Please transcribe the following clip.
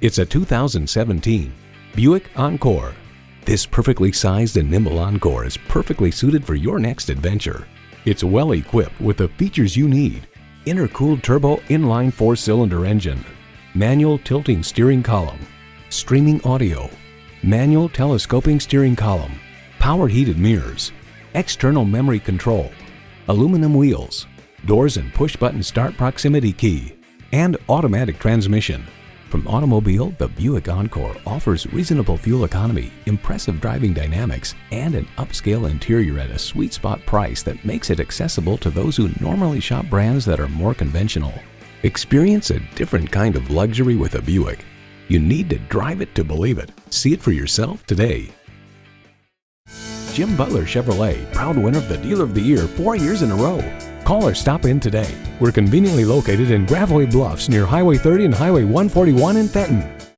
It's a 2017 Buick Encore. This perfectly sized and nimble Encore is perfectly suited for your next adventure. It's well equipped with the features you need: intercooled turbo inline 4-cylinder engine, manual tilting steering column, streaming audio, manual telescoping steering column, power heated mirrors, external memory control, aluminum wheels, doors and push-button start proximity key, and automatic transmission. From automobile, the Buick Encore offers reasonable fuel economy, impressive driving dynamics, and an upscale interior at a sweet spot price that makes it accessible to those who normally shop brands that are more conventional. Experience a different kind of luxury with a Buick. You need to drive it to believe it. See it for yourself today. Jim Butler Chevrolet, proud winner of the Dealer of the Year 4 years in a row. Call or stop in today. We're conveniently located in Gravois Bluffs near Highway 30 and Highway 141 in Fenton.